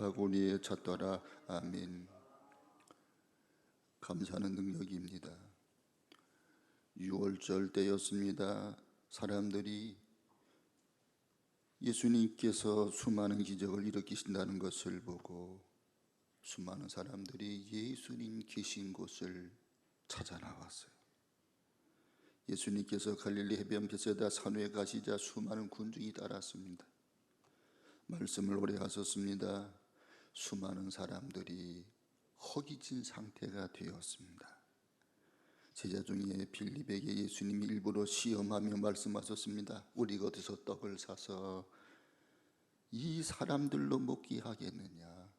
바구니에 찼더라. 아멘. 감사하는 능력입니다. 6월절 때였습니다. 사람들이 예수님께서 수많은 기적을 일으키신다는 것을 보고 수많은 사람들이 예수님 계신 곳을 찾아 나왔어요. 예수님께서 갈릴리 해변 베세다 산에 가시자 수많은 군중이 따랐습니다. 말씀을 오래 하셨습니다. 수많은 사람들이 허기진 상태가 되었습니다. 제자 중에 빌립에게 예수님이 일부러 시험하며 말씀하셨습니다. 우리가 어디서 떡을 사서 이 사람들로 먹게 하겠느냐.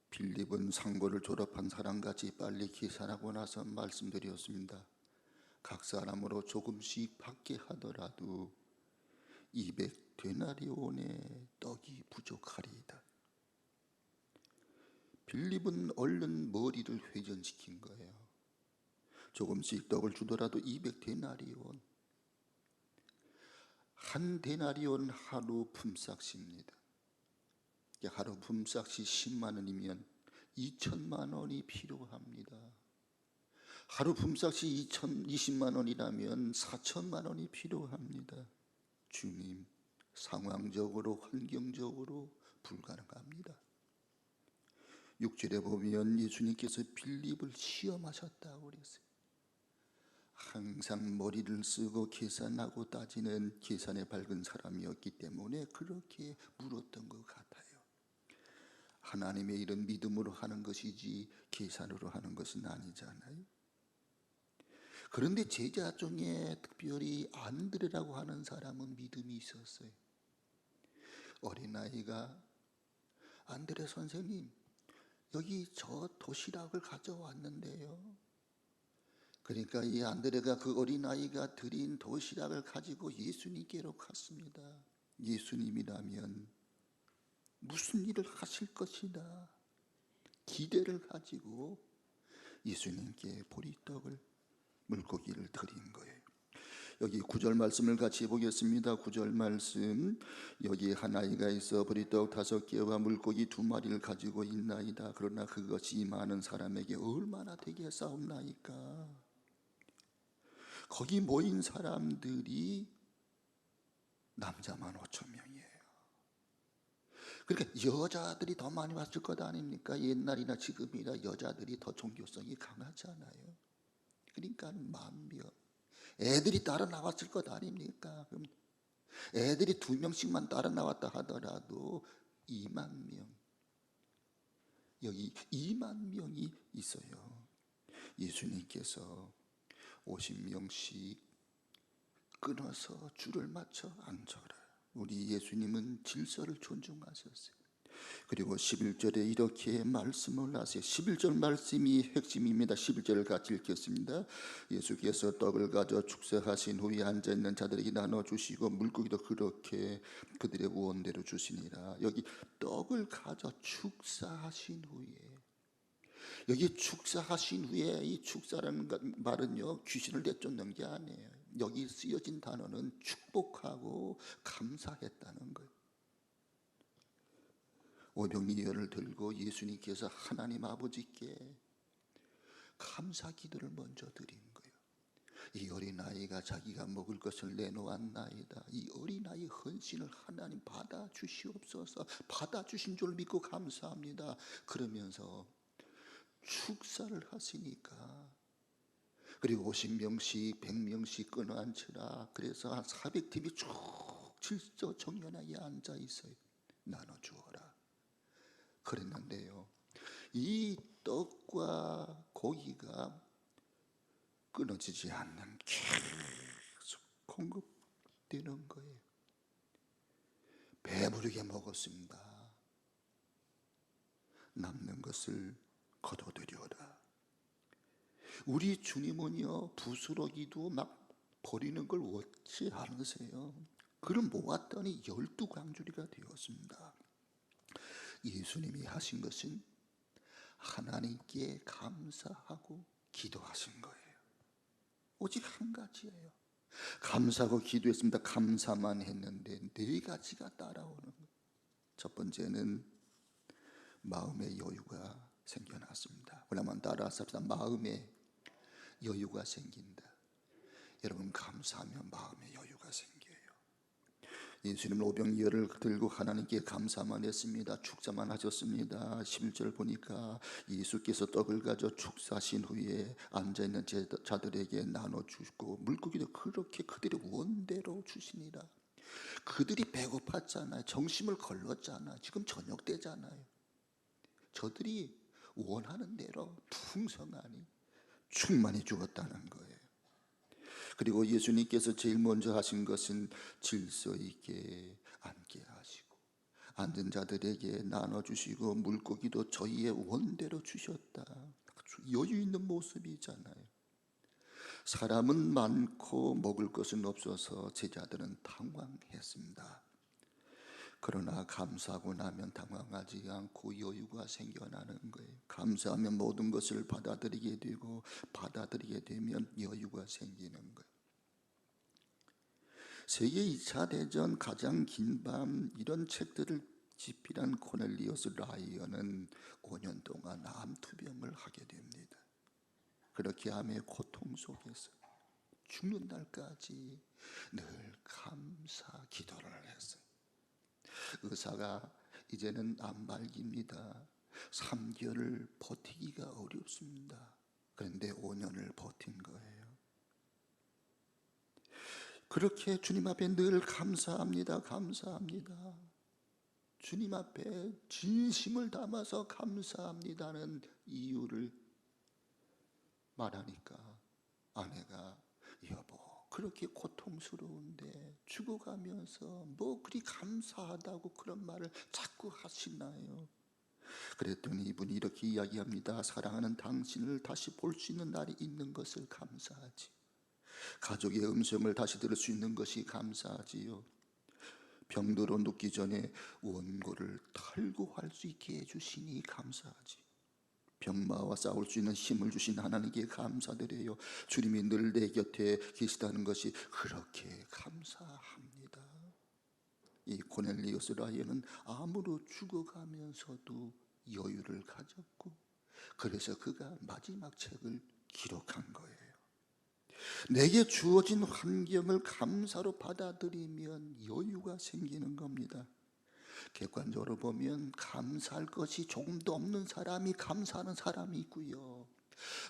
빌립은 상고를 졸업한 사람같이 빨리 계산하고 나서 말씀드렸습니다. 각 사람으로 조금씩 받게 하더라도 200데나리온의 떡이 부족하리이다. 빌립은 얼른 머리를 회전시킨 거예요. 조금씩 떡을 주더라도 200데나리온. 한 데나리온 하루 품삯입니다. 하루 품삯이 10만 원이면 2천만 원이 필요합니다. 하루 품삯이 20만 원이라면 4천만 원이 필요합니다. 주님, 상황적으로 환경적으로 불가능합니다. 6절에 보면 예수님께서 빌립을 시험하셨다고 그랬어요. 항상 머리를 쓰고 계산하고 따지는 계산에 밝은 사람이었기 때문에 그렇게 물었던 것 같아요. 하나님의 일은 믿음으로 하는 것이지 계산으로 하는 것은 아니잖아요. 그런데 제자 중에 특별히 안드레라고 하는 사람은 믿음이 있었어요. 어린아이가 안드레 선생님, 여기 저 도시락을 가져왔는데요. 그러니까 이 안드레가 그 어린아이가 드린 도시락을 가지고 예수님께로 갔습니다. 예수님이라면 무슨 일을 하실 것이다 기대를 가지고 예수님께 보리떡을 물고기를 드린 거예요. 여기 9절 말씀을 같이 보겠습니다. 9절 말씀, 여기 한 아이가 있어 보리떡 5개와 물고기 2마리를 가지고 있나이다. 그러나 그것이 많은 사람에게 얼마나 되겠사옵나이까. 거기 모인 사람들이 남자만 5천 명이에요. 그러니까 여자들이 더 많이 왔을 것 아닙니까? 옛날이나 지금이나 여자들이 더 종교성이 강하잖아요. 그러니까 10,000명. 애들이 따라 나왔을 것 아닙니까? 그럼 애들이 2명씩만 따라 나왔다 하더라도 2만 명. 여기 2만 명이 있어요. 예수님께서 50명씩 끊어서 줄을 맞춰 앉아라. 우리 예수님은 질서를 존중하셨어요. 그리고 11절에 이렇게 말씀을 하세요. 11절 말씀이 핵심입니다. 11절을 같이 읽겠습니다. 예수께서 떡을 가져 축사하신 후에 앉아있는 자들에게 나눠주시고 물고기도 그렇게 그들의 원대로 주시니라. 여기 떡을 가져 축사하신 후에, 여기 축사하신 후에, 이 축사라는 말은요 귀신을 내쫓는 게 아니에요. 여기 쓰여진 단어는 축복하고 감사했다는 거예요. 오병이어를 들고 예수님께서 하나님 아버지께 감사 기도를 먼저 드린 거예요. 이 어린아이가 자기가 먹을 것을 내놓았나이다. 이 어린아이의 헌신을 하나님 받아주시옵소서. 받아주신 줄 믿고 감사합니다. 그러면서 축사를 하시니까, 그리고 50명씩 100명씩 끊어 앉히라. 그래서 한 400팀이 쭉 질서 정연하게 앉아 있어요. 나눠주어라. 그랬는데요, 이 떡과 고기가 끊어지지 않는 계속 공급되는 거예요. 배부르게 먹었습니다. 남는 것을 거둬들여라. 우리 주님은요 부스러기도 막 버리는 걸 원치 않으세요. 그럼 모았더니 12광주리가 되었습니다. 예수님이 하신 것은 하나님께 감사하고 기도하신 거예요. 오직 한 가지예요. 감사하고 기도했습니다. 감사만 했는데 4가지가 따라오는 거예요. 첫 번째는 마음의 여유가 생겨났습니다. 그러면 따라서 마음의 여유가 생긴다. 여러분, 감사하면 마음의 여유가 생겨요. 예수님은 오병이어를 들고 하나님께 감사만 했습니다. 축사만 하셨습니다. 11절 보니까 예수께서 떡을 가져 축사하신 후에 앉아있는 자들에게 나눠주고 물고기도 그렇게 그들의 원대로 주시니라. 그들이 배고팠잖아요. 정심을 걸렀잖아요. 지금 저녁 때잖아요. 저들이 원하는 대로 풍성하니 충만히 주었다는 거예요. 그리고 예수님께서 제일 먼저 하신 것은 질서 있게 앉게 하시고 앉은 자들에게 나눠주시고 물고기도 저희의 원대로 주셨다. 여유 있는 모습이잖아요. 사람은 많고 먹을 것은 없어서 제자들은 당황했습니다. 그러나 감사하고 나면 당황하지 않고 여유가 생겨나는 거예요. 감사하면 모든 것을 받아들이게 되고 받아들이게 되면 여유가 생기는 거예요. 세계 2차 대전 가장 긴 밤 이런 책들을 집필한 코넬리우스 라이언은 5년 동안 암투병을 하게 됩니다. 그렇게 암의 고통 속에서 죽는 날까지 늘 감사 기도를 했어요. 의사가 이제는 암 말기입니다. 3개월을 버티기가 어렵습니다. 그런데 5년을 버틴 거예요. 그렇게 주님 앞에 늘 감사합니다. 감사합니다. 주님 앞에 진심을 담아서 감사합니다는 이유를 말하니까 아내가 여보 그렇게 고통스러운데 죽어가면서 뭐 그리 감사하다고 그런 말을 자꾸 하시나요? 그랬더니 이분이 이렇게 이야기합니다. 사랑하는 당신을 다시 볼 수 있는 날이 있는 것을 감사하지. 가족의 음성을 다시 들을 수 있는 것이 감사하지요. 병들어 눕기 전에 원고를 털고 할 수 있게 해주시니 감사하지. 병마와 싸울 수 있는 힘을 주신 하나님께 감사드려요. 주님이 늘 내 곁에 계시다는 것이 그렇게 감사합니다. 이 코넬리우스 라이언은 암으로 죽어가면서도 여유를 가졌고 그래서 그가 마지막 책을 기록한 거예요. 내게 주어진 환경을 감사로 받아들이면 여유가 생기는 겁니다. 객관적으로 보면 감사할 것이 조금도 없는 사람이 감사하는 사람이 있고요.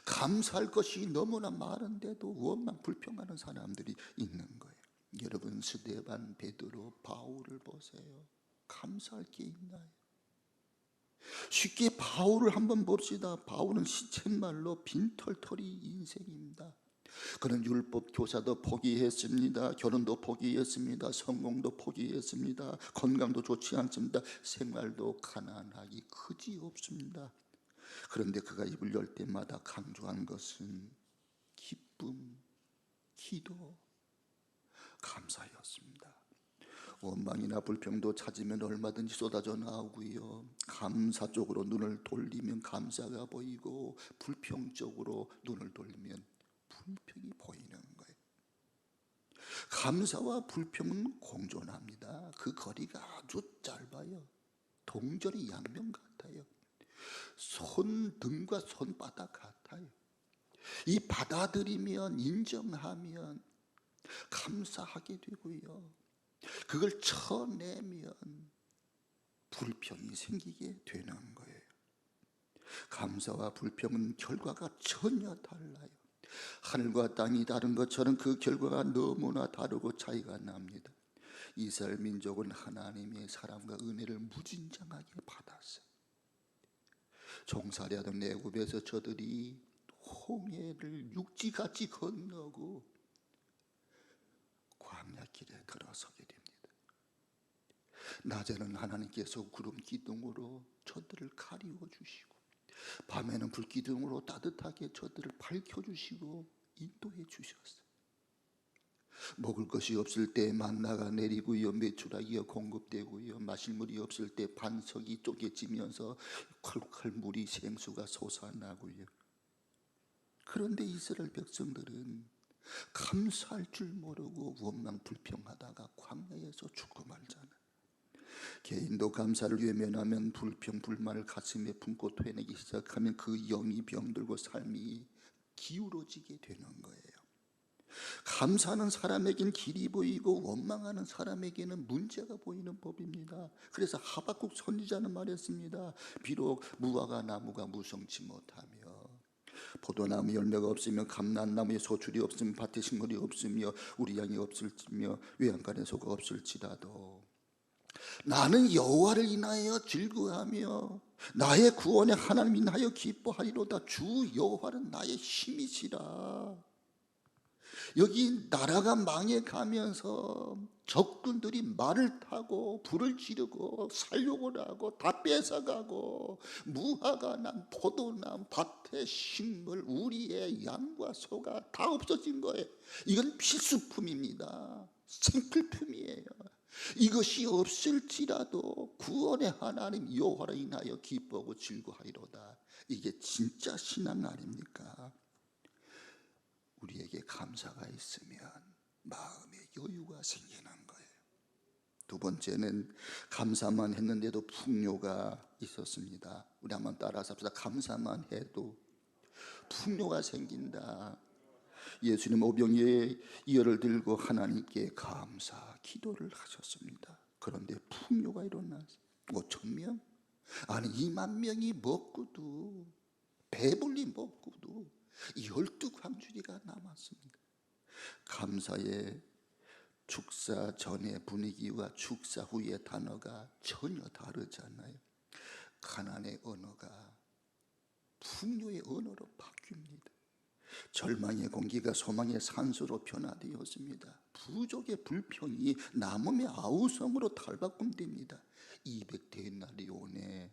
감사할 것이 너무나 많은데도 원망 불평하는 사람들이 있는 거예요. 여러분 스데반, 베드로, 바울을 보세요. 감사할 게 있나요? 쉽게 바울을 한번 봅시다. 바울은 시쳇말로 빈털터리 인생입니다. 그는 율법 교사도 포기했습니다. 결혼도 포기했습니다. 성공도 포기했습니다. 건강도 좋지 않습니다. 생활도 가난하기 그지없습니다. 그런데 그가 입을 열 때마다 강조한 것은 기쁨, 기도, 감사였습니다. 원망이나 불평도 찾으면 얼마든지 쏟아져 나오고요. 감사 쪽으로 눈을 돌리면 감사가 보이고 불평 쪽으로 눈을 돌리면 불평이 보이는 거예요. 감사와 불평은 공존합니다. 그 거리가 아주 짧아요. 동전의 양면 같아요. 손등과 손바닥 같아요. 이 받아들이면 인정하면 감사하게 되고요. 그걸 쳐내면 불평이 생기게 되는 거예요. 감사와 불평은 결과가 전혀 달라요. 하늘과 땅이 다른 것처럼 그 결과가 너무나 다르고 차이가 납니다. 이스라엘 민족은 하나님의 사랑과 은혜를 무진장하게 받았어요. 종살이하던 애굽에서 저들이 홍해를 육지같이 건너고 광야길에 들어서게 됩니다. 낮에는 하나님께서 구름 기둥으로 저들을 가리워 주시고 밤에는 불기둥으로 따뜻하게 저들을 밝혀주시고 인도해 주셨어요. 먹을 것이 없을 때 만나가 내리고요, 메추라기가 공급되고요, 마실 물이 없을 때 반석이 쪼개지면서 콸콸 물이 생수가 솟아나고요. 그런데 이스라엘 백성들은 감사할 줄 모르고 원망 불평하다가 광야에서 죽고 말잖아요. 개인도 감사를 외면하면 불평, 불만을 가슴에 품고 토해내기 시작하면 그 영이 병들고 삶이 기울어지게 되는 거예요. 감사하는 사람에게는 길이 보이고 원망하는 사람에게는 문제가 보이는 법입니다. 그래서 하박국 선지자는 말했습니다. 비록 무화과 나무가 무성치 못하며 포도나무 열매가 없으며 감람나무에 소출이 없으며 밭에 식물이 없으며 우리 양이 없을지며 외양간에 소가 없을지라도 나는 여호와를 인하여 즐거워하며 나의 구원의 하나님 인하여 기뻐하리로다. 주 여호와는 나의 힘이시라. 여기 나라가 망해가면서 적군들이 말을 타고 불을 지르고 살육을 하고 다 뺏어가고 무화과나무, 포도나무, 밭의 식물, 우리의 양과 소가 다 없어진 거예요. 이건 필수품입니다. 생필품이에요. 이것이 없을지라도 구원의 하나님 여호와를 인하여 기뻐하고 즐거워하리로다. 이게 진짜 신앙 아닙니까? 우리에게 감사가 있으면 마음에 여유가 생기는 거예요. 두 번째는 감사만 했는데도 풍요가 있었습니다. 우리 한번 따라서 합시다. 감사만 해도 풍요가 생긴다. 예수님 오병이의 이어를 들고 하나님께 감사 기도를 하셨습니다. 그런데 풍요가 일어났어요. 5,000명? 아니 2만 명이 먹고도 배불리 먹고도 12광주리가 남았습니다. 감사의 축사 전의 분위기와 축사 후의 단어가 전혀 다르잖아요. 가난의 언어가 풍요의 언어로 바뀝니다. 절망의 공기가 소망의 산소로 변화되었습니다. 부족의 불평이 남음의 아우성으로 탈바꿈됩니다. 200데나리온에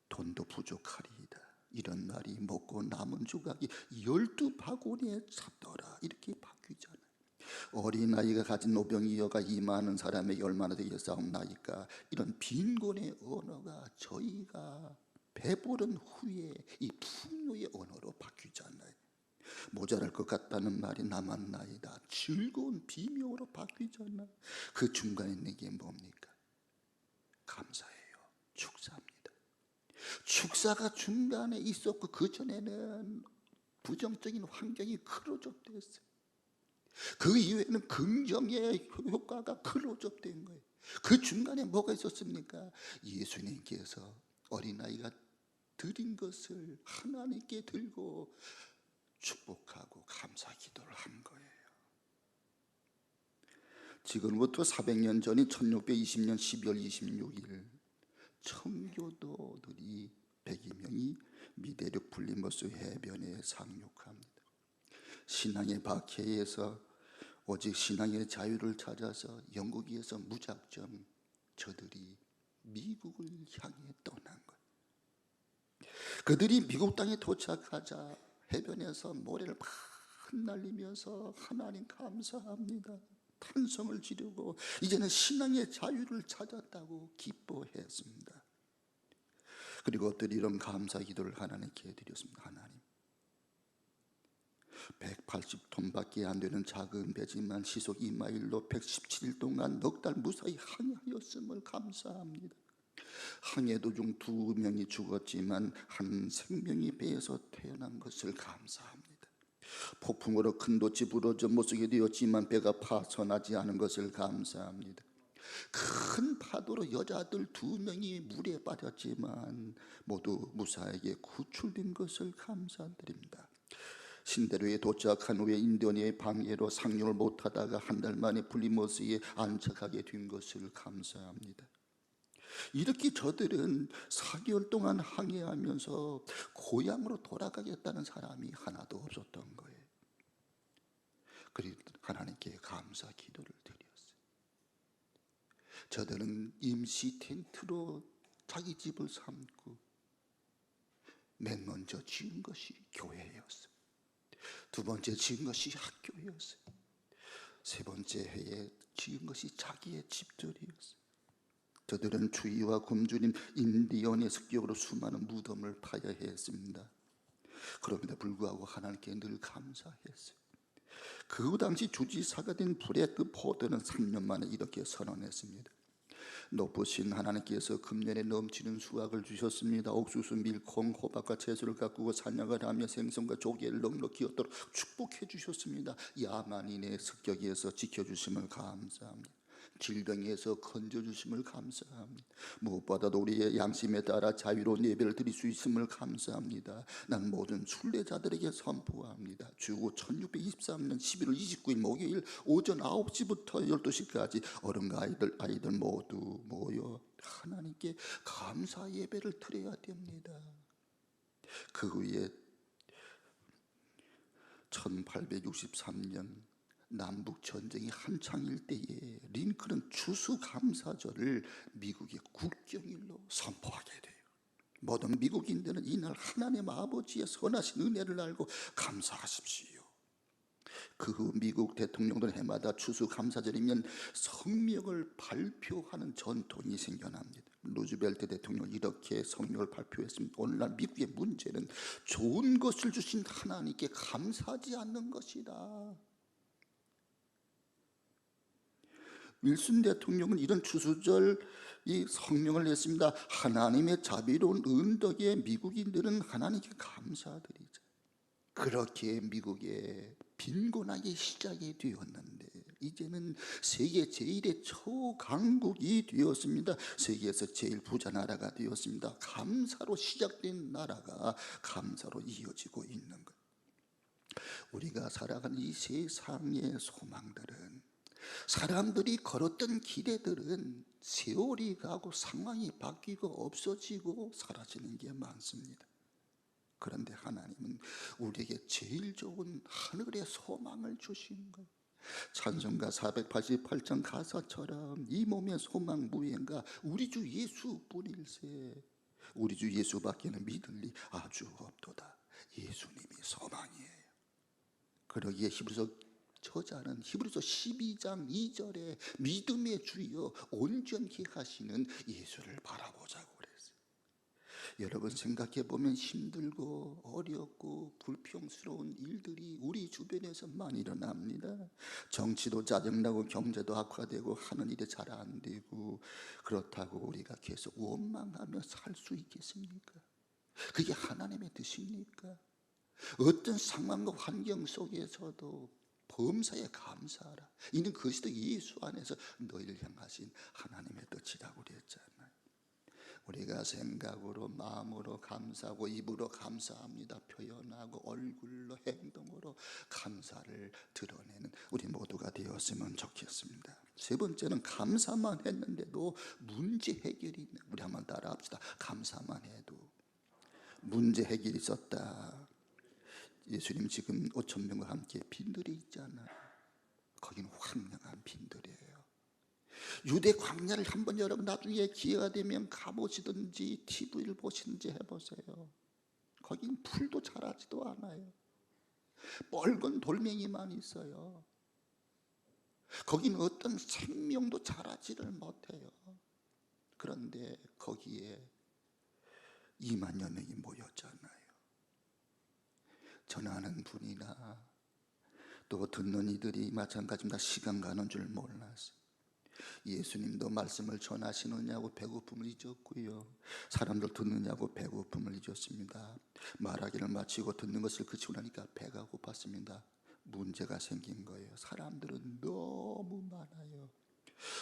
돈도 부족하리이다. 이런 날이 먹고 남은 조각이 12바구니에 찼더라. 이렇게 바뀌잖아요. 어린아이가 가진 오병이어가 임하는 사람에게 얼마나 되게 싸움나이까. 이런 빈곤의 언어가 저희가 배부른 후에 이 풍요의 언어로 바뀌잖아요. 모자랄 것 같다는 말이 남았나이다. 즐거운 비명으로 바뀌잖아요. 그 중간에 있는 게 뭡니까? 감사예요. 축사입니다. 축사가 중간에 있었고 그 전에는 부정적인 환경이 크로접됐어요. 그 이후에는 긍정의 효과가 크로접된 거예요. 그 중간에 뭐가 있었습니까? 예수님께서 어린아이가 드린 것을 하나님께 들고 축복하고 감사 기도를 한 거예요. 지금부터 400년 전인 1620년 12월 26일 청교도들이 100여 명이 미대륙 불리머스 해변에 상륙합니다. 신앙의 박해에서 오직 신앙의 자유를 찾아서 영국에서 무작정 저들이 미국을 향해 떠난 거예요. 그들이 미국 땅에 도착하자 해변에서 모래를 막 흩날리면서 하나님 감사합니다. 탄성을 지르고 이제는 신앙의 자유를 찾았다고 기뻐했습니다. 그리고 그들이 이런 감사 기도를 하나님께 드렸습니다. 하나님, 180톤밖에 안 되는 작은 배지만 시속 2마일로 117일 동안 넉 달 무사히 항해하였음을 감사합니다. 항해 도중 2명이 죽었지만 한 생명이 배에서 태어난 것을 감사합니다. 폭풍으로 큰 돛이 부러져 못 쓰게 되었지만 배가 파손하지 않은 것을 감사합니다. 큰 파도로 여자들 2명이 물에 빠졌지만 모두 무사하게 구출된 것을 감사드립니다. 신대로에 도착한 후에 인도네시아의 방해로 상륙을 못하다가 한 달 만에 플리머스에 안착하게 된 것을 감사합니다. 이렇게 저들은 4개월 동안 항해하면서 고향으로 돌아가겠다는 사람이 하나도 없었던 거예요. 그리고 하나님께 감사 기도를 드렸어요. 저들은 임시 텐트로 자기 집을 삼고 맨 먼저 지은 것이 교회였어요. 두 번째 지은 것이 학교였어요. 세 번째 해에 지은 것이 자기의 집들이었어요. 저들은 주의와 굶주림 인디언의 습격으로 수많은 무덤을 파야 했습니다. 그럼에도 불구하고 하나님께 늘 감사했어요. 그 당시 주지사가 된 브레트 포드는 3년 만에 이렇게 선언했습니다. 높으신 하나님께서 금년에 넘치는 수확을 주셨습니다. 옥수수, 밀콩, 호박과 채소를 가꾸고 사냥을 하며 생선과 조개를 넉넉히 얻도록 축복해 주셨습니다. 야만인의 습격에서 지켜주심을 감사합니다. 질병에서 건져주심을 감사합니다. 무엇보다도 우리의 양심에 따라 자유로운 예배를 드릴 수 있음을 감사합니다. 난 모든 순례자들에게 선포합니다. 주후 1623년 11월 29일 목요일 오전 9시부터 12시까지 어른과 아이들 모두 모여 하나님께 감사 예배를 드려야 됩니다. 그 후에 1863년 남북 전쟁이 한창일 때에 링컨은 추수감사절을 미국의 국경일로 선포하게 돼요. 모든 미국인들은 이날 하나님 아버지의 선하신 은혜를 알고 감사하십시오. 그 후 미국 대통령들 해마다 추수감사절이면 성명을 발표하는 전통이 생겨납니다. 루즈벨트 대통령 이렇게 성명을 발표했습니다. 오늘날 미국의 문제는 좋은 것을 주신 하나님께 감사하지 않는 것이다. 윌슨 대통령은 이런 추수절 이 성명을 냈습니다. 하나님의 자비로운 은덕에 미국인들은 하나님께 감사드리자. 그렇게 미국의 빈곤하기 시작이 되었는데 이제는 세계 제1의 초강국이 되었습니다. 세계에서 제일 부자 나라가 되었습니다. 감사로 시작된 나라가 감사로 이어지고 있는 것. 우리가 살아가는 이 세상의 소망들은, 사람들이 걸었던 기대들은 세월이 가고 상황이 바뀌고 없어지고 사라지는 게 많습니다. 그런데 하나님은 우리에게 제일 좋은 하늘의 소망을 주신 거예요. 찬송가 488장 가사처럼 이 몸의 소망 무엇인가 우리 주 예수뿐일세. 우리 주 예수밖에는 믿을 리 아주 없도다. 예수님이 소망이에요. 그러기에 히브리서 저자는 히브리서 12장 2절에 믿음의 주여 온전히 하시는 예수를 바라보자고 그랬어요. 여러분 생각해 보면 힘들고 어렵고 불평스러운 일들이 우리 주변에서 많이 일어납니다. 정치도 짜증나고 경제도 악화되고 하는 일이 잘 안 되고, 그렇다고 우리가 계속 원망하며 살 수 있겠습니까? 그게 하나님의 뜻입니까? 어떤 상황과 환경 속에서도 범사에 감사하라. 이는 그리스도 예수 안에서 너희를 향하신 하나님의 뜻이라고 그랬잖아요. 우리가 생각으로 마음으로 감사하고 입으로 감사합니다 표현하고 얼굴로 행동으로 감사를 드러내는 우리 모두가 되었으면 좋겠습니다. 세 번째는 감사만 했는데도 문제 해결이 있는, 우리 한번 따라 합시다. 감사만 해도 문제 해결이 있었다. 예수님 지금 5천 명과 함께 빈들이 있잖아요. 거기는 황량한 빈들이에요. 유대 광야를 한번 여러분 나중에 기회가 되면 가보시든지 TV를 보시든지 해보세요. 거긴 풀도 자라지도 않아요. 뻘건 돌멩이만 있어요. 거긴 어떤 생명도 자라지를 못해요. 그런데 거기에 2만여 명이 모였잖아요. 전하는 분이나 또 듣는 이들이 마찬가지입니다. 시간 가는 줄 몰랐어요. 예수님도 말씀을 전하시느냐고 배고픔을 잊었고요. 사람들 듣느냐고 배고픔을 잊었습니다. 말하기를 마치고 듣는 것을 그치고 나니까 배가 고팠습니다. 문제가 생긴 거예요. 사람들은 너무 많아요.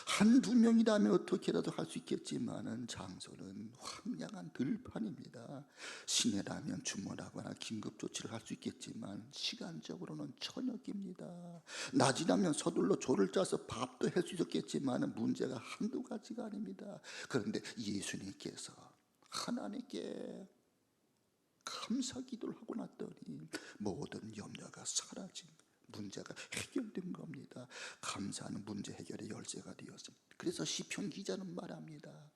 한두 명이라면 어떻게라도 할 수 있겠지만은 장소는 황량한 들판입니다. 시내라면 주문하거나 긴급 조치를 할 수 있겠지만 시간적으로는 저녁입니다. 낮이라면 서둘러 조를 짜서 밥도 할 수 있었겠지만 문제가 한두 가지가 아닙니다. 그런데 예수님께서 하나님께 감사 기도를 하고 났더니 모든 염려가 사라진 거예요. 문제가 해결된 겁니다. 감사하는 문제 해결의 열쇠가 되었습니다. 그래서 시편 기자는 말합니다.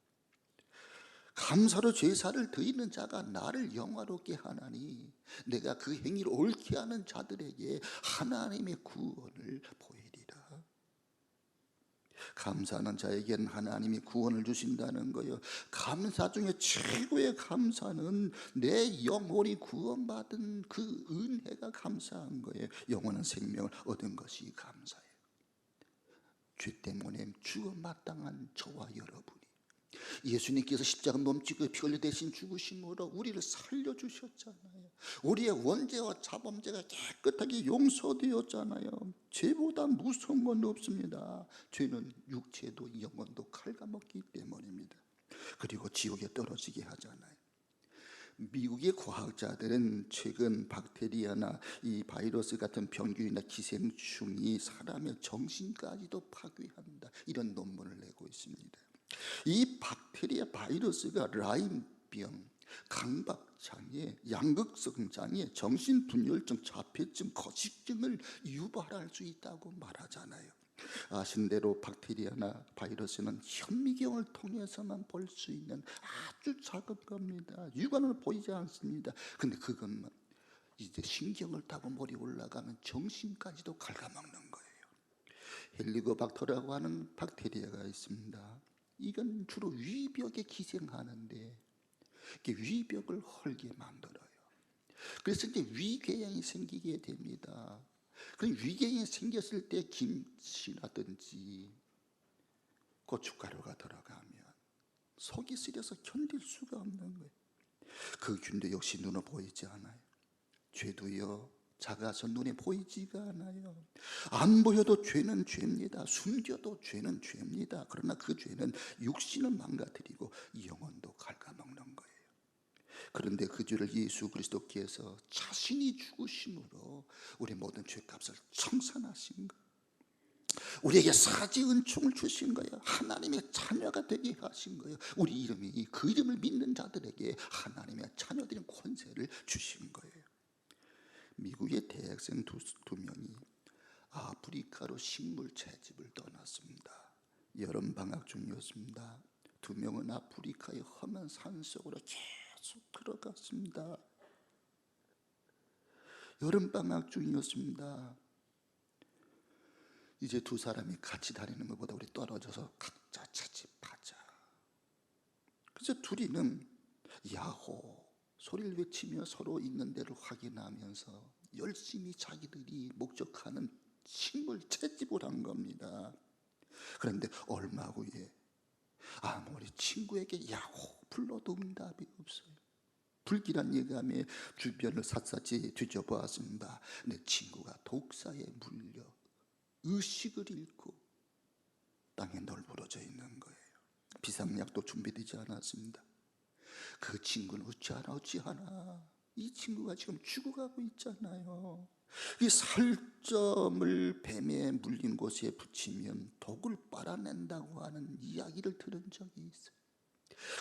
감사로 제사를 드리는 자가 나를 영화롭게 하나니 내가 그 행위를 옳게 하는 자들에게 하나님의 구원을 보이리라. 감사하는 자에게는 하나님이 구원을 주신다는 거예요. 감사 중에 최고의 감사는 내 영혼이 구원받은 그 은혜가 감사한 거예요. 영원한 생명을 얻은 것이 감사예요. 죄 때문에 죽어 마땅한 저와 여러분이 예수님께서 십자가 몸지고 피 흘려 대신 죽으심으로 우리를 살려주셨잖아요. 우리의 원죄와 자범죄가 깨끗하게 용서되었잖아요. 죄보다 무서운 건 없습니다. 죄는 육체도 영혼도 갉아먹기 때문입니다. 그리고 지옥에 떨어지게 하잖아요. 미국의 과학자들은 최근 박테리아나 이 바이러스 같은 병균이나 기생충이 사람의 정신까지도 파괴한다, 이런 논문을 내고 있습니다. 이 박테리아 바이러스가 라임병, 강박장애, 양극성장애, 정신분열증, 자폐증, 거식증을 유발할 수 있다고 말하잖아요. 아신 대로 박테리아나 바이러스는 현미경을 통해서만 볼 수 있는 아주 작은 겁니다. 육안으로 보이지 않습니다. 근데 그것만 이제 신경을 타고 머리 올라가면 정신까지도 갉아먹는 거예요. 헬리코박터라고 하는 박테리아가 있습니다. 이건 주로 위벽에 기생하는데 위벽을 헐게 만들어요. 그래서 이제 위궤양이 생기게 됩니다. 그 위궤양이 생겼을 때 김치라든지 고춧가루가 들어가면 속이 쓰려서 견딜 수가 없는 거예요. 그 균도 역시 눈에 보이지 않아요. 죄도요, 작아서 눈에 보이지가 않아요. 안 보여도 죄는 죄입니다. 숨겨도 죄는 죄입니다. 그러나 그 죄는 육신은 망가뜨리고 영혼도 갉아먹는 거예요. 그런데 그 죄를 예수 그리스도께서 자신이 죽으심으로 우리 모든 죄값을 청산하신 거예요. 우리에게 사지 은총을 주신 거예요. 하나님의 자녀가 되게 하신 거예요. 우리 이름이 그 이름을 믿는 자들에게 하나님의 자녀들인 권세를 주신 거예요. 미국의 대학생 두 명이 아프리카로 식물 채집을 떠났습니다. 여름방학 중이었습니다. 두 명은 아프리카의 험한 산속으로 계속 들어갔습니다. 여름방학 중이었습니다. 이제 두 사람이 같이 다니는 것보다 우리 떨어져서 각자 채집하자. 그래서 둘이는 야호 소리를 외치며 서로 있는 데를 확인하면서 열심히 자기들이 목적하는 식물 채집을 한 겁니다. 그런데 얼마 후에 아무리 친구에게 야호 불러도 응답이 없어요. 불길한 예감에 주변을 샅샅이 뒤져보았습니다. 내 친구가 독사에 물려 의식을 잃고 땅에 널브러져 있는 거예요. 비상약도 준비되지 않았습니다. 그 친구는 어찌하나 이 친구가 지금 죽어가고 있잖아요. 이 살점을 뱀에 물린 곳에 붙이면 독을 빨아낸다고 하는 이야기를 들은 적이 있어요.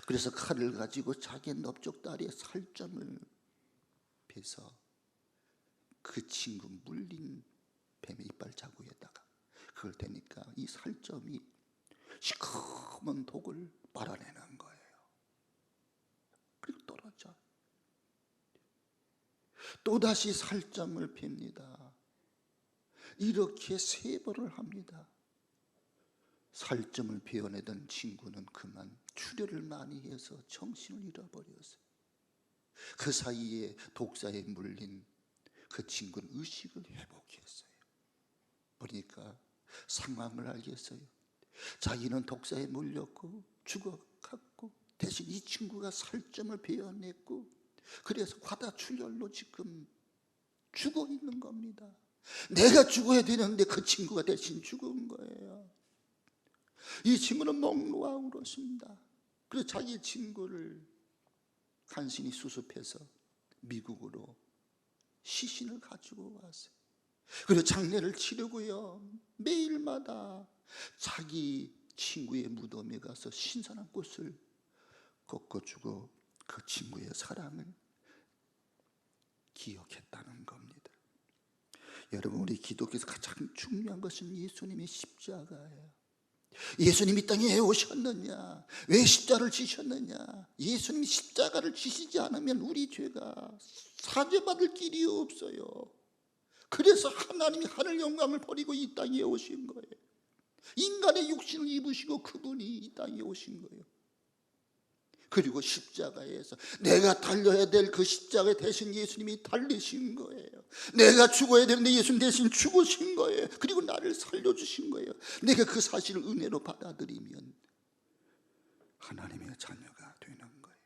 그래서 칼을 가지고 자기 넓적다리에 살점을 베서 그 친구 물린 뱀의 이빨 자국에다가 그걸 대니까 이 살점이 시커먼 독을 빨아내는 거예요. 그리고 떨어져. 또다시 살점을 팹니다. 이렇게 3번을 합니다. 살점을 베어내던 친구는 그만 출혈을 많이 해서 정신을 잃어버렸어요. 그 사이에 독사에 물린 그 친구는 의식을 회복했어요. 보니까 상황을 알겠어요. 자기는 독사에 물렸고 죽어갔고 대신 이 친구가 살점을 베어냈고 그래서 과다출혈로 지금 죽어 있는 겁니다. 내가 죽어야 되는데 그 친구가 대신 죽은 거예요. 이 친구는 목 놓아 울었습니다. 그래서 자기 친구를 간신히 수습해서 미국으로 시신을 가지고 왔어요. 그리고 장례를 치르고요, 매일마다 자기 친구의 무덤에 가서 신선한 꽃을 꺾어주고 그 친구의 사랑을 기억했다는 겁니다. 여러분, 우리 기독교에서 가장 중요한 것은 예수님의 십자가예요. 예수님이 땅에 왜 오셨느냐? 왜 십자가를 지셨느냐? 예수님이 십자가를 지시지 않으면 우리 죄가 사죄받을 길이 없어요. 그래서 하나님이 하늘 영광을 버리고 이 땅에 오신 거예요. 인간의 육신을 입으시고 그분이 이 땅에 오신 거예요. 그리고 십자가에서 내가 달려야 될 그 십자가에 대신 예수님이 달리신 거예요. 내가 죽어야 되는데 예수님 대신 죽으신 거예요. 그리고 나를 살려주신 거예요. 내가 그 사실을 은혜로 받아들이면 하나님의 자녀가 되는 거예요.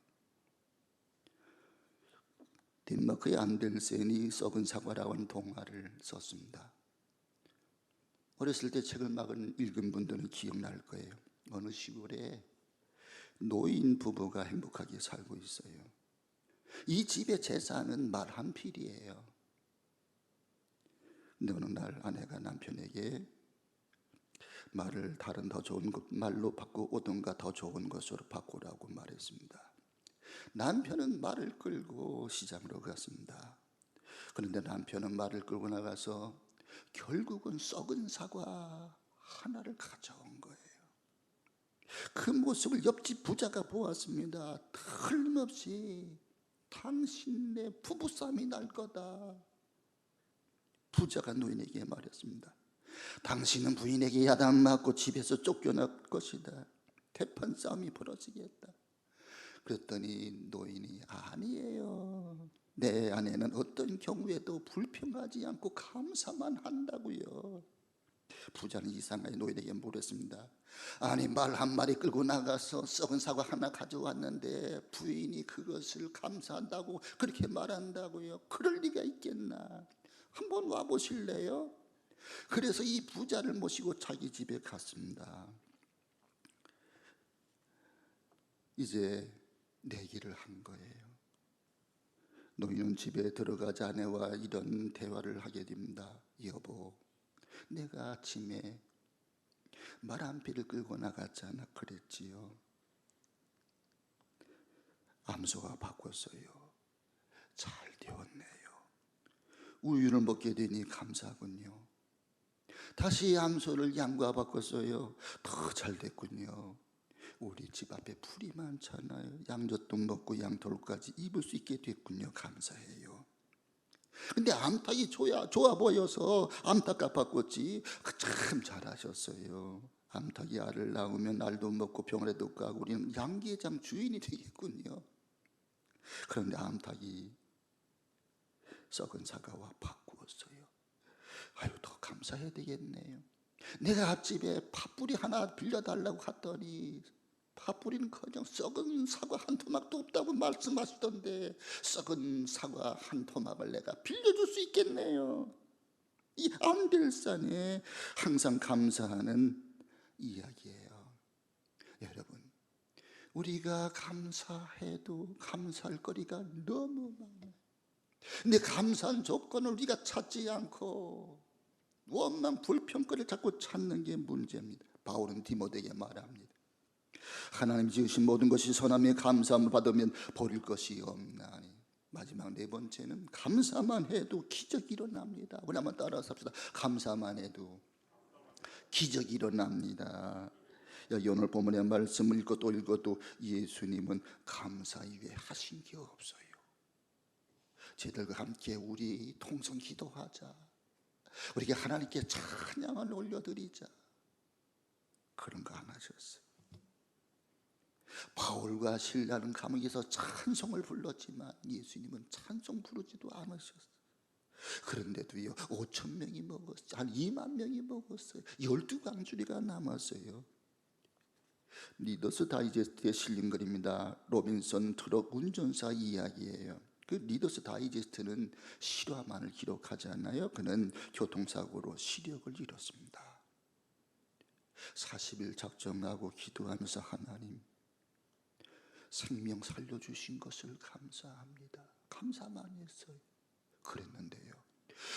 덴마크의 안델센이 썩은 사과라고 하는 동화를 썼습니다. 어렸을 때 책을 막 읽은 분들은 기억날 거예요. 어느 시골에 노인 부부가 행복하게 살고 있어요. 이 집의 재산은 말 한 필이에요. 근데 어느 날 아내가 남편에게 말을 다른 더 좋은 말로 바꾸든가 더 좋은 것으로 바꾸라고 말했습니다. 남편은 말을 끌고 시장으로 갔습니다. 그런데 남편은 말을 끌고 나가서 결국은 썩은 사과 하나를 가져온 거예요. 그 모습을 옆집 부자가 보았습니다. 틀림없이 당신네 부부싸움이 날 거다. 부자가 노인에게 말했습니다. 당신은 부인에게 야단 맞고 집에서 쫓겨날 것이다. 대판 싸움이 벌어지겠다. 그랬더니 노인이 아니에요. 내 아내는 어떤 경우에도 불평하지 않고 감사만 한다고요. 부자는 이상하게 노인에게 물었습니다. 아니 말 한 마리 끌고 나가서 썩은 사과 하나 가져왔는데 부인이 그것을 감사한다고 그렇게 말한다고요. 그럴 리가 있겠나. 한번 와보실래요? 그래서 이 부자를 모시고 자기 집에 갔습니다. 이제 내기를 한 거예요. 노인은 집에 들어가자 아내와 이런 대화를 하게 됩니다. 여보, 내가 아침에 말 한 피를 끌고 나갔잖아 그랬지요. 암소가 바꿨어요. 잘 되었네요. 우유를 먹게 되니 감사하군요. 다시 암소를 양과 바꿨어요. 더 잘 됐군요. 우리 집 앞에 풀이 많잖아요. 양젖도 먹고 양털까지 입을 수 있게 됐군요. 감사해요. 근데 암탉이 좋아 보여서 암탉 바꿨지. 참 잘하셨어요. 암탉이 알을 낳으면 알도 먹고 병원에도 가고 우리는 양계장 주인이 되겠군요. 그런데 암탉이 썩은 사과와 바꾸었어요. 아유, 더 감사해야 되겠네요. 내가 앞집에 팥뿌리 하나 빌려달라고 갔더니 팥뿌리는커녕 썩은 사과 한 토막도 없다고 말씀하시던데 썩은 사과 한 토막을 내가 빌려줄 수 있겠네요. 이 안델산에 항상 감사하는 이야기예요. 여러분, 우리가 감사해도 감사할 거리가 너무 많아요. 근데 감사한 조건을 우리가 찾지 않고 원망 불평거리를 자꾸 찾는 게 문제입니다. 바울은 디모데에게 말합니다. 하나님 지으신 모든 것이 선함에 감사함을 받으면 버릴 것이 없나니. 마지막 네 번째는 감사만 해도 기적이 일어납니다. 우리 한번 따라서 합시다. 감사만 해도 기적이 일어납니다. 여기 오늘 본문의 말씀을 읽고 또 읽어도 예수님은 감사 이외에 하신 게 없어요. 저희들과 함께 우리 통성 기도하자. 우리가 하나님께 찬양을 올려드리자. 그런 거 안 하셨어요. 바울과 실라는 감옥에서 찬송을 불렀지만 예수님은 찬송 부르지도 않으셨어요. 그런데도요 5천 명이 먹었어요. 한 2만 명이 먹었어요. 12강줄이가 남았어요. 리더스 다이제스트에 실린 글입니다. 로빈슨 트럭 운전사 이야기예요. 그 리더스 다이제스트는 실화만을 기록하지 않나요? 그는 교통사고로 시력을 잃었습니다. 40일 작정하고 기도하면서 하나님 생명 살려주신 것을 감사합니다. 감사만 했어요. 그랬는데요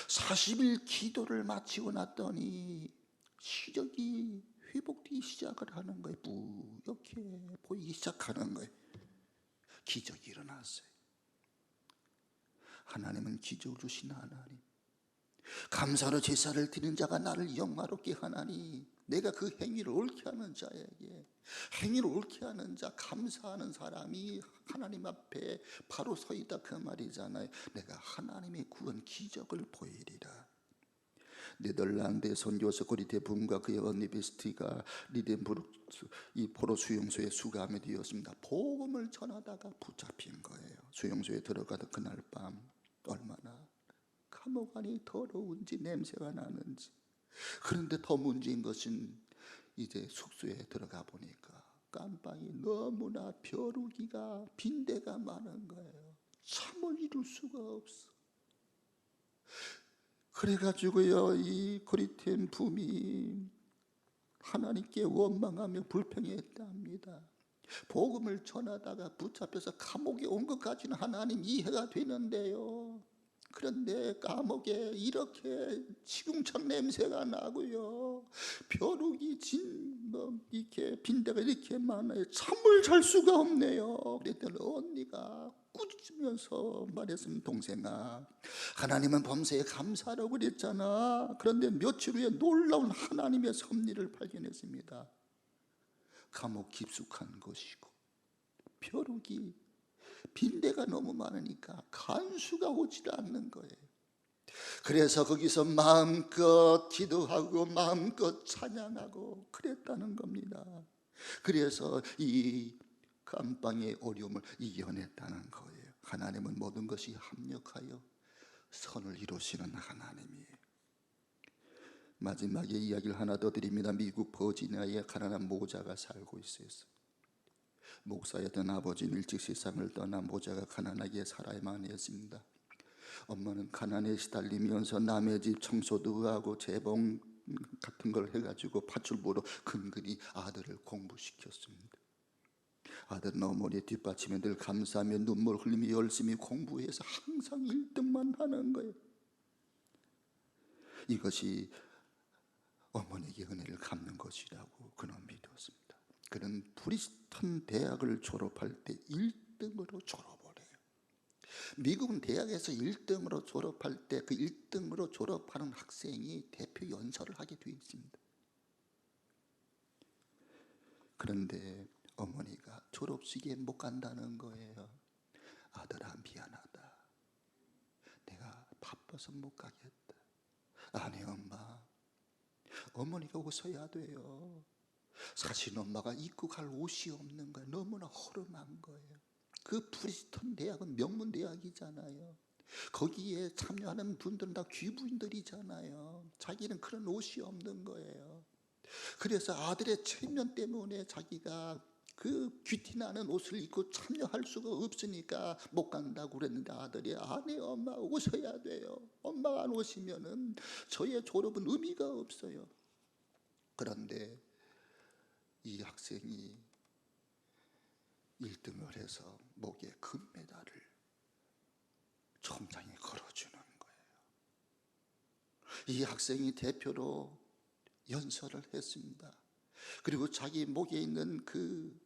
40일 기도를 마치고 났더니 시력이 회복되기 시작을 하는 거예요. 뿌옇게 보이기 시작하는 거예요. 기적이 일어났어요. 하나님은 기적을 주신 하나님. 감사로 제사를 드리는 자가 나를 영화롭게 하나니 내가 그 행위를 옳게 하는 자에게 행위를 옳게 하는 자 감사하는 사람이 하나님 앞에 바로 서 있다 그 말이잖아요. 내가 하나님의 구원 기적을 보이리라. 네덜란드의 선교사 고리테 붐과 그의 언니 베스티가 리덴부르크 이 포로 수용소에 수감이 되었습니다. 복음을 전하다가 붙잡힌 거예요. 수용소에 들어가던 그날 밤 얼마나 감옥 안이 더러운지 냄새가 나는지. 그런데 더 문제인 것은 이제 숙소에 들어가 보니까 깜빵이 너무나 벼루기가 빈대가 많은 거예요. 잠을 이룰 수가 없어. 그래가지고요, 이 고리텐 붐이 하나님께 원망하며 불평했답니다. 복음을 전하다가 붙잡혀서 감옥에 온 것까지는 하나님 이해가 되는데요, 그런데 감옥에 이렇게 지궁창 냄새가 나고요, 벼룩이 이렇게 빈대가 이렇게 많아요. 잠을 잘 수가 없네요. 그랬더니 언니가 꾸짖으면서 말했습니다. 동생아, 하나님은 범사에 감사하라고 그랬잖아. 그런데 며칠 후에 놀라운 하나님의 섭리를 발견했습니다. 감옥 깊숙한 곳이고 벼룩이 빈대가 너무 많으니까 간수가 오질 않는 거예요. 그래서 거기서 마음껏 기도하고 마음껏 찬양하고 그랬다는 겁니다. 그래서 이 감방의 어려움을 이겨냈다는 거예요. 하나님은 모든 것이 합력하여 선을 이루시는 하나님이에요. 마지막에 이야기를 하나 더 드립니다. 미국 버지니아에 가난한 모자가 살고 있었어요. 목사였던 아버지는 일찍 세상을 떠나 모자가 가난하게 살아야만 했습니다. 엄마는 가난에 시달리면서 남의 집 청소도 하고 재봉 같은 걸 해가지고 파출부로 근근히 아들을 공부시켰습니다. 아들은 어머니의 뒷받침에 늘 감사하며 눈물 흘리며 열심히 공부해서 항상 1등만 하는 거예요. 이것이 어머니에게 은혜를 갚는 것이라고 그는 믿었습니다. 그는 프리스턴 대학을 졸업할 때 1등으로 졸업을 해요. 미국은 대학에서 1등으로 졸업할 때 그 1등으로 졸업하는 학생이 대표 연설을 하게 되어 있습니다. 그런데 어머니가 졸업식에 못 간다는 거예요. 아들아, 미안하다. 내가 바빠서 못 가겠다. 아니 엄마, 어머니가 웃어야 돼요. 사실 엄마가 입고 갈 옷이 없는 거예요. 너무나 허름한 거예요. 그 프리스턴 대학은 명문 대학이잖아요. 거기에 참여하는 분들은 다 귀부인들이잖아요. 자기는 그런 옷이 없는 거예요. 그래서 아들의 체면 때문에 자기가 그 귀티나는 옷을 입고 참여할 수가 없으니까 못 간다고 그랬는데 아들이 아니 엄마 오셔야 돼요. 엄마가 안 오시면은 저의 졸업은 의미가 없어요. 그런데 이 학생이 1등을 해서 목에 금메달을 총장에 걸어주는 거예요. 이 학생이 대표로 연설을 했습니다. 그리고 자기 목에 있는 그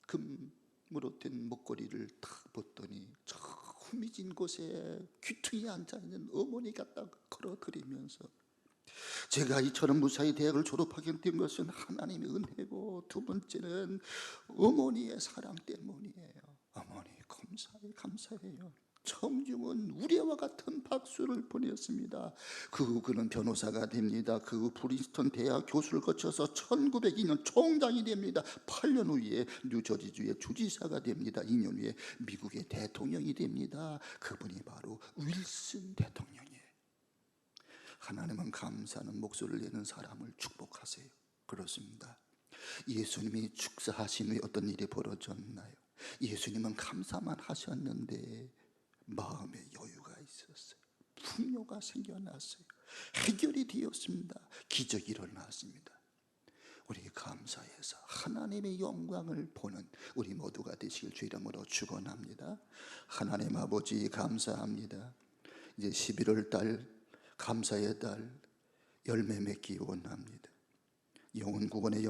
금으로 된 목걸이를 탁 벗더니 저 후미진 곳에 귀퉁이에 앉아있는 어머니가 딱 걸어드리면서 제가 이처럼 무사히 대학을 졸업하게 된 것은 하나님의 은혜고 두 번째는 어머니의 사랑 때문이에요. 어머니 감사해요. 청중은 우리와 같은 박수를 보냈습니다. 그 후 그는 변호사가 됩니다. 그 후 프린스턴 대학 교수를 거쳐서 1902년 총장이 됩니다. 8년 후에 뉴저지주의 주지사가 됩니다. 2년 후에 미국의 대통령이 됩니다. 그분이 바로 윌슨 대통령이에요. 하나님은 감사하는 목소리를 내는 사람을 축복하세요. 그렇습니다. 예수님이 축사하신 후에 어떤 일이 벌어졌나요? 예수님은 감사만 하셨는데 마음에 여유가 있었어요. 풍요가 생겨났어요. 해결이 되었습니다. 기적이 일어났습니다. 우리 감사해서 하나님의 영광을 보는 우리 모두가 되시길 주 이름으로 축원합니다. 하나님 아버지 감사합니다. 이제 11월 달 감사의 달 열매 맺기 원합니다. 영혼 구원의